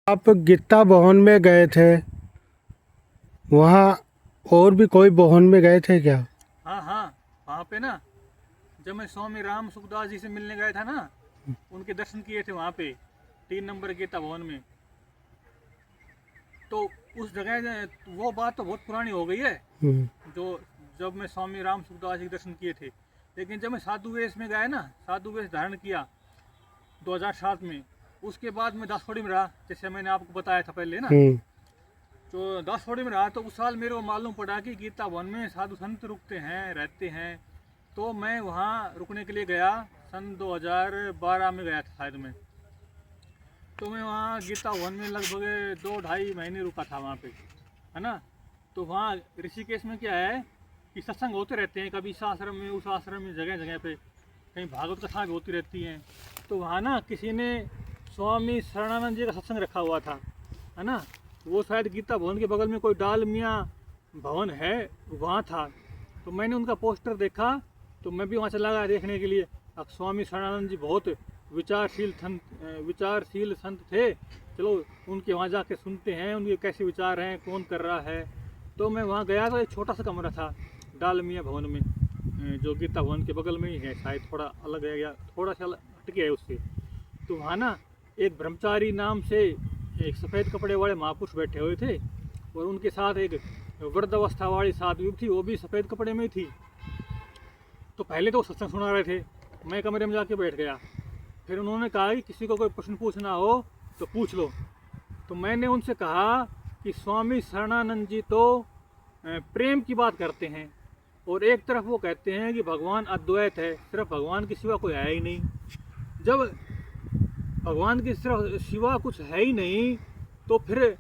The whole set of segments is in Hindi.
आप गीता भवन में गए थे, वहाँ और भी कोई भवन में गए थे क्या? हाँ हाँ, वहाँ पे ना जब मैं स्वामी राम सुखदास जी से मिलने गया था ना, उनके दर्शन किए थे वहाँ पे 3 नंबर गीता भवन में। तो उस जगह वो बात तो बहुत पुरानी हो गई है, हम्म, जो जब मैं स्वामी राम सुखदास जी के दर्शन किए थे। लेकिन जब मैं साधु वेश में गया ना, साधु वेश धारण किया 2007 में, उसके बाद मैं दासवाड़ी में रहा, जैसे मैंने आपको बताया था पहले ना। हम्म, तो दासवाड़ी में रहा तो उस साल मेरे को मालूम पड़ा कि गीता भवन में साधु संत रुकते हैं, रहते हैं। तो मैं वहाँ रुकने के लिए गया, सन 2012 में गया था शायद मैं। तो मैं वहाँ गीता भवन में लगभग 2-2.5 महीने रुका था वहाँ पे, है ना। तो वहाँ ऋषिकेश में क्या है कि सत्संग होते रहते हैं, कभी इस आश्रम में उस आश्रम में, जगह जगह पे कहीं भागवत कथा भी होती रहती हैं। तो वहाँ ना किसी ने स्वामी शरणानंद जी का सत्संग रखा हुआ था, है ना। वो शायद गीता भवन के बगल में कोई डाल मियाँ भवन है, वहाँ था। तो मैंने उनका पोस्टर देखा, तो मैं भी वहाँ चला गया देखने के लिए। अब स्वामी शरणानंद जी बहुत विचारशील संत थे। चलो उनके वहाँ जाके सुनते हैं उनके कैसे विचार हैं, कौन कर रहा है। तो मैं वहाँ गया तो एक छोटा सा कमरा था डाल मियाँ भवन में, जो गीता भवन के बगल में ही है, शायद थोड़ा अलग है या थोड़ा सा हटके है उससे। तो वहाँ ना एक ब्रह्मचारी नाम से एक सफ़ेद कपड़े वाले महापुरुष बैठे हुए थे, और उनके साथ एक वृद्धावस्था वाली साधु थी, वो भी सफ़ेद कपड़े में थी। तो पहले तो वो सत्संग सुना रहे थे, मैं कमरे में जाके बैठ गया। फिर उन्होंने कहा कि किसी को कोई प्रश्न पूछना हो तो पूछ लो। तो मैंने उनसे कहा कि स्वामी शरणानंद जी तो प्रेम की बात करते हैं, और एक तरफ वो कहते हैं कि भगवान अद्वैत है, सिर्फ भगवान के सिवा कोई है ही नहीं। जब भगवान के सिर्फ सिवा कुछ है ही नहीं, तो फिर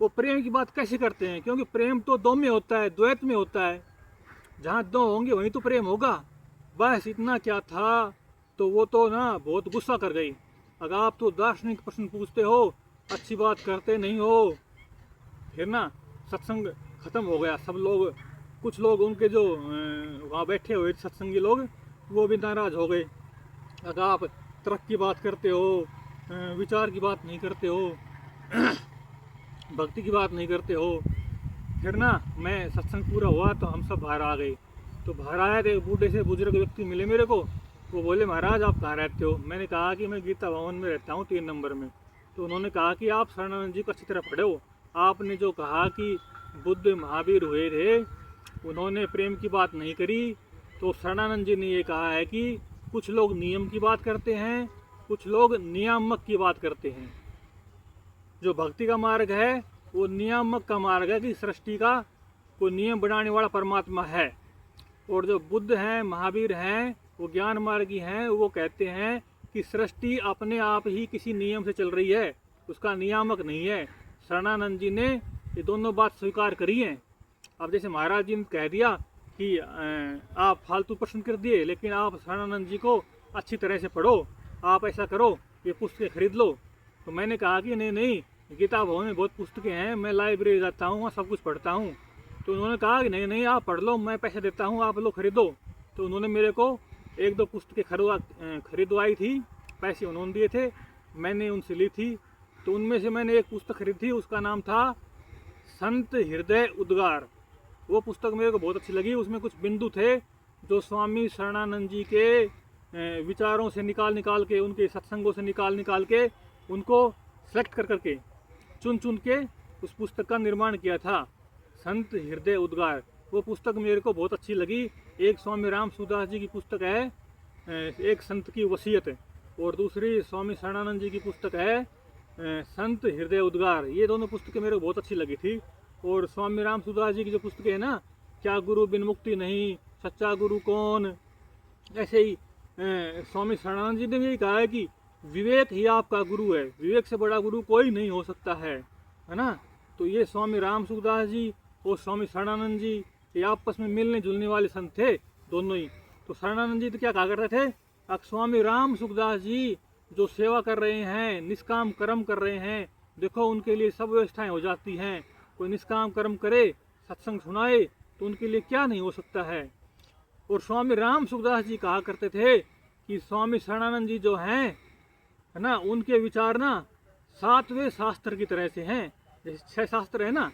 वो प्रेम की बात कैसे करते हैं? क्योंकि प्रेम तो दो में होता है, द्वैत में होता है। जहाँ दो होंगे वहीं तो प्रेम होगा। बस इतना क्या था। तो वो तो ना बहुत गुस्सा कर गई। अगर आप तो दार्शनिक प्रश्न पूछते हो, अच्छी बात करते नहीं हो। फिर ना सत्संग खत्म हो गया। सब लोग, कुछ लोग उनके जो वहाँ बैठे हुए सत्संगी लोग, वो भी नाराज हो गए। अगर आप तरक्की की बात करते हो, विचार की बात नहीं करते हो, भक्ति की बात नहीं करते हो। फिर ना मैं सत्संग पूरा हुआ तो हम सब बाहर आ गए। तो बाहर आए थे, बूढ़े से बुजुर्ग व्यक्ति मिले मेरे को। वो बोले, महाराज आप कहाँ रहते हो? मैंने कहा कि मैं गीता भवन में रहता हूँ 3 नंबर में। तो उन्होंने कहा कि आप शरणानंद जी को अच्छी तरह पढ़े हो। आपने जो कहा कि बुद्ध महावीर हुए थे, उन्होंने प्रेम की बात नहीं करी। तो शरणानंद जी ने ये कहा है कि कुछ लोग नियम की बात करते हैं, कुछ लोग नियामक की बात करते हैं। जो भक्ति का मार्ग है वो नियामक का मार्ग है, कि सृष्टि का कोई नियम बनाने वाला परमात्मा है। और जो बुद्ध हैं, महावीर हैं, वो ज्ञान मार्गी हैं, वो कहते हैं कि सृष्टि अपने आप ही किसी नियम से चल रही है, उसका नियामक नहीं है। शरणानंद जी ने ये दोनों बात स्वीकार करी हैं। अब जैसे महाराज जी ने कह दिया कि आप फालतू प्रश्न कर दिए, लेकिन आप शरणानंद जी को अच्छी तरह से पढ़ो, आप ऐसा करो, ये पुस्तकें खरीद लो। तो मैंने कहा कि नहीं नहीं, गीता भवन में बहुत पुस्तकें हैं, मैं लाइब्रेरी जाता हूँ, वहाँ सब कुछ पढ़ता हूँ। तो उन्होंने कहा कि नहीं नहीं, आप पढ़ लो, मैं पैसे देता हूँ, आप लोग खरीदो। तो उन्होंने मेरे को 1-2 पुस्तकें खरीदवाई थी, पैसे उन्होंने दिए थे, मैंने उनसे ली थी। तो उनमें से मैंने एक पुस्तक खरीदी थी, उसका नाम था संत हृदय उद्गार। वो पुस्तक मेरे को बहुत अच्छी लगी। उसमें कुछ बिंदु थे जो स्वामी शरणानंद जी के विचारों से निकाल निकाल के, उनके सत्संगों से निकाल निकाल के, उनको सेलेक्ट कर करके, चुन चुन के उस पुस्तक का निर्माण किया था, संत हृदय उद्गार। वो पुस्तक मेरे को बहुत अच्छी लगी। एक स्वामी राम सुखदास जी की पुस्तक है, एक संत की वसीयत, और दूसरी स्वामी शरणानंद जी की पुस्तक है, संत हृदय उद्गार। ये दोनों पुस्तकें मेरे को बहुत अच्छी लगी थी। और स्वामी राम सुखदास जी की जो पुस्तकें है ना, क्या गुरु बिन मुक्ति नहीं, सच्चा गुरु कौन, ऐसे ही स्वामी शरणानंद जी ने भी कहा है कि विवेक ही आपका गुरु है, विवेक से बड़ा गुरु कोई नहीं हो सकता है ना। तो ये स्वामी राम सुखदास जी और स्वामी शरणानंद जी, ये आपस में मिलने जुलने वाले संत थे दोनों ही। तो शरणानंद जी तो क्या कहा करते थे, अब स्वामी राम सुखदास जी जो सेवा कर रहे हैं, निष्काम कर्म कर रहे हैं, देखो उनके लिए सब व्यवस्थाएं हो जाती हैं। कोई निष्काम कर्म करे, सत्संग सुनाए, तो उनके लिए क्या नहीं हो सकता है। और स्वामी राम सुखदास जी कहा करते थे कि स्वामी शरणानंद जी जो हैं, है ना, उनके विचार ना सातवें शास्त्र की तरह से हैं। जैसे 6 शास्त्र है ना,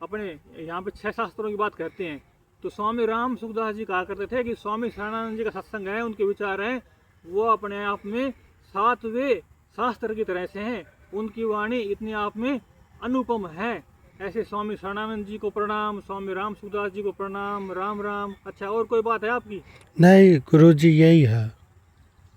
अपने यहाँ पे 6 शास्त्रों की बात करते हैं। तो स्वामी राम सुखदास जी कहा करते थे कि स्वामी शरणानंद जी का सत्संग है, उनके विचार हैं, वो अपने आप में 7वें शास्त्र की तरह से हैं। उनकी वाणी इतनी आप में अनुपम है। ऐसे स्वामी शरणानंद जी को प्रणाम, स्वामी राम सुखदास जी को प्रणाम। राम राम। अच्छा, और कोई बात है आपकी? नहीं गुरुजी, यही है।